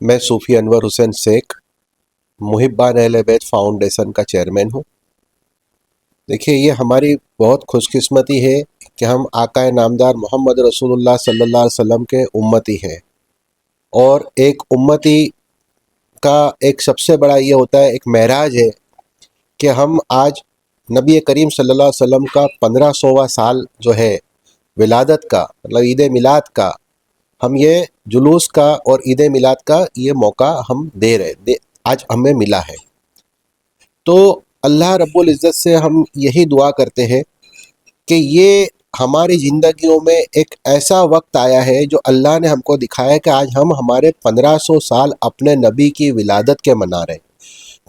میں صوفی انور حسین شیخ محبان اہل بیت فاؤنڈیشن کا چیئرمین ہوں۔ دیکھیے، یہ ہماری بہت خوش قسمتی ہے کہ ہم آقا نامدار محمد رسول اللہ صلی اللہ علیہ وسلم کے امتی ہیں، اور ایک امتی کا ایک سب سے بڑا یہ ہوتا ہے، ایک معراج ہے کہ ہم آج نبی کریم صلی اللہ علیہ وسلم کا 1500واں سال جو ہے ولادت کا، مطلب عید میلاد کا، ہم یہ جلوس کا اور عید میلاد کا یہ موقع ہم آج ہمیں ملا ہے۔ تو اللہ رب العزت سے ہم یہی دعا کرتے ہیں کہ یہ ہماری زندگیوں میں ایک ایسا وقت آیا ہے جو اللہ نے ہم کو دکھایا کہ آج ہم ہمارے 1500 سال اپنے نبی کی ولادت کے منا رہے ہیں۔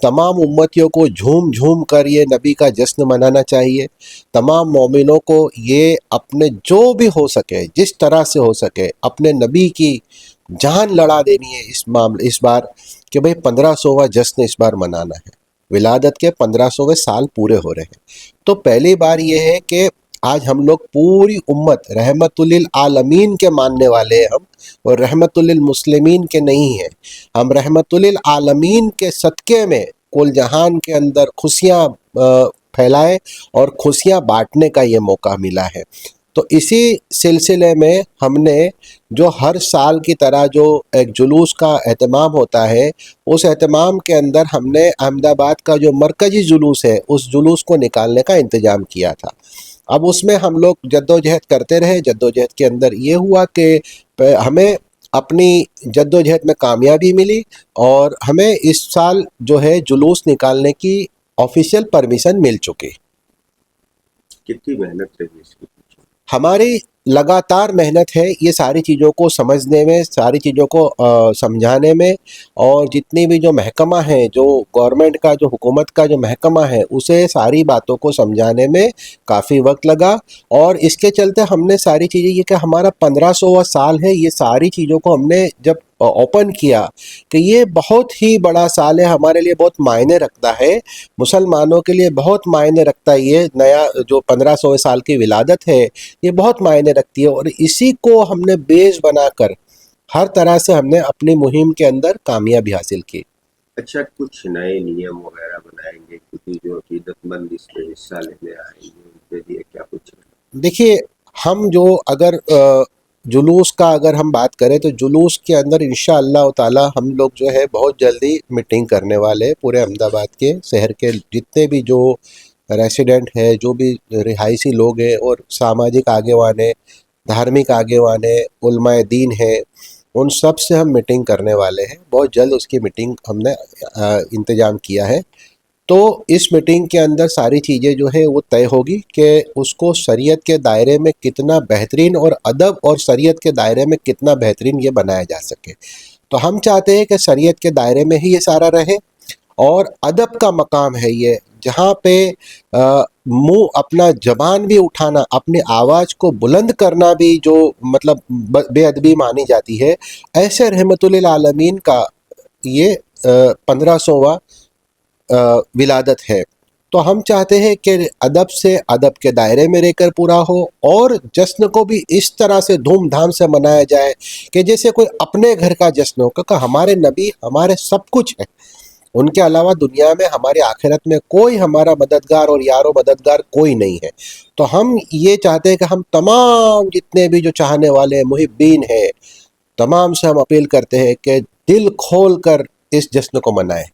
تمام امتیوں کو جھوم جھوم کر یہ نبی کا جشن منانا چاہیے۔ تمام مومنوں کو یہ اپنے جو بھی ہو سکے، جس طرح سے ہو سکے، اپنے نبی کی جان لڑا دینی ہے اس بار کہ بھئی 1500واں جشن اس بار منانا ہے۔ ولادت کے 1500ویں سال پورے ہو رہے ہیں۔ تو پہلی بار یہ ہے کہ آج ہم لوگ پوری امت رحمت للعالمین کے ماننے والے ہیں، ہم اور رحمت للمسلمین کے نہیں ہیں۔ ہم رحمت للعالمین کے صدقے میں کل جہان کے اندر خوشیاں پھیلائے اور خوشیاں بانٹنے کا یہ موقع ملا ہے۔ تو اسی سلسلے میں ہم نے جو ہر سال کی طرح جو ایک جلوس کا اہتمام ہوتا ہے، اس اہتمام کے اندر ہم نے احمد آباد کا جو مرکزی جلوس ہے اس جلوس کو نکالنے کا انتظام کیا تھا۔ اب اس میں ہم لوگ جدوجہد کرتے رہے۔ جدوجہد کے اندر یہ ہوا کہ ہمیں اپنی جدوجہد میں کامیابی ملی، اور ہمیں اس سال جو ہے جلوس نکالنے کی آفیشیل پرمیشن مل چکی۔ کتنی محنت رہی اس کی؟ ہماری لگاتار محنت ہے یہ ساری چیزوں کو سمجھنے میں، ساری چیزوں کو سمجھانے میں، اور جتنی بھی جو محکمہ ہیں، جو گورنمنٹ کا، جو حکومت کا جو محکمہ ہے، اسے ساری باتوں کو سمجھانے میں کافی وقت لگا۔ اور اس کے چلتے ہم نے ساری چیزیں، یہ کہ ہمارا 1500واں سال ہے، یہ ساری چیزوں کو ہم نے جب اوپن کیا کہ یہ بہت ہی بڑا سال ہے، ہمارے لیے بہت معنی رکھتا ہے، مسلمانوں کے لیے بہت معنی رکھتا ہے۔ یہ نیا جو 1500 سال کی ولادت ہے یہ بہت معنی رکھتی ہے، اور اسی کو ہم نے بیس بنا کر ہر طرح سے ہم نے اپنی مہم کے اندر کامیابی حاصل کی۔ اچھا، کچھ نئے نیم وغیرہ بنائیں گے کیونکہ جو عقیدت مند اس میں حصہ لینے آئیں گے ان کے لیے کیا کچھ؟ دیکھیے، ہم جو اگر جلوس کا اگر ہم بات کریں تو جلوس کے اندر انشاءاللہ تعالی ہم لوگ جو ہے بہت جلدی میٹنگ کرنے والے پورے احمد آباد کے شہر کے جتنے بھی جو ریسیڈنٹ ہے، جو بھی رہائشی لوگ ہیں، اور ساماجک آگیوان ہیں، دھارمک آگیوان ہیں، علماء دین ہیں، ان سب سے ہم میٹنگ کرنے والے ہیں۔ بہت جلد اس کی میٹنگ ہم نے انتظام کیا ہے۔ تو اس میٹنگ کے اندر ساری چیزیں جو ہے وہ طے ہوگی کہ اس کو شریعت کے دائرے میں کتنا بہترین، اور ادب اور شریعت کے دائرے میں کتنا بہترین یہ بنایا جا سکے۔ تو ہم چاہتے ہیں کہ شریعت کے دائرے میں ہی یہ سارا رہے، اور ادب کا مقام ہے یہ، جہاں پہ منہ اپنا زبان بھی اٹھانا، اپنی آواز کو بلند کرنا بھی جو مطلب بے ادبی مانی جاتی ہے، ایسے رحمت للعالمین کا یہ 1500واں ولادت ہے۔ تو ہم چاہتے ہیں کہ ادب سے ادب کے دائرے میں رہ کر پورا ہو، اور جشن کو بھی اس طرح سے دھوم دھام سے منایا جائے کہ جیسے کوئی اپنے گھر کا جشن ہو، کیونکہ ہمارے نبی ہمارے سب کچھ ہے، ان کے علاوہ دنیا میں ہماری آخرت میں کوئی ہمارا مددگار اور یار و مددگار کوئی نہیں ہے۔ تو ہم یہ چاہتے ہیں کہ ہم تمام جتنے بھی جو چاہنے والے محبین ہیں، تمام سے ہم اپیل کرتے ہیں کہ دل کھول کر اس جشن کو منائیں۔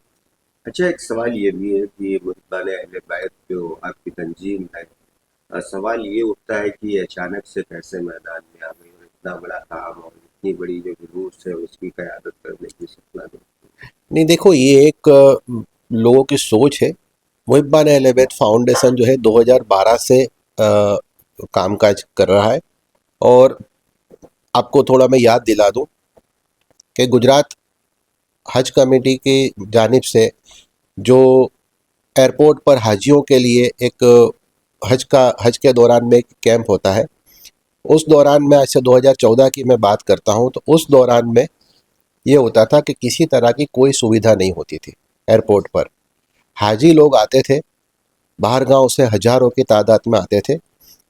اچھا، ایک سوال یہ بھی ہے کہ محبان اہل بیت جو آپ کی تنظیم ہے، سوال یہ اٹھتا ہے کہ یہ اچانک سے کیسے میدان میں آ گئی، اور اتنا بڑا کام اور اتنی بڑی جو جلوس ہے اس کی قیادت کرنے کی سپنا دو؟ نہیں، دیکھو، یہ ایک لوگوں کی سوچ ہے۔ محبان اہل بیت فاؤنڈیشن جو ہے 2012 سے کام کاج کر رہا ہے، اور آپ کو تھوڑا میں یاد دلا دوں کہ گجرات حج کمیٹی کی جانب سے جو ایئرپورٹ پر حاجیوں کے لیے ایک حج کے دوران میں ایک کیمپ ہوتا ہے، اس دوران میں آج سے 2014 کی میں بات کرتا ہوں، تو اس دوران میں یہ ہوتا تھا کہ کسی طرح کی کوئی سویدھا نہیں ہوتی تھی ایئرپورٹ پر۔ حاجی لوگ آتے تھے، باہر گاؤں سے ہزاروں کی تعداد میں آتے تھے،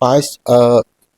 5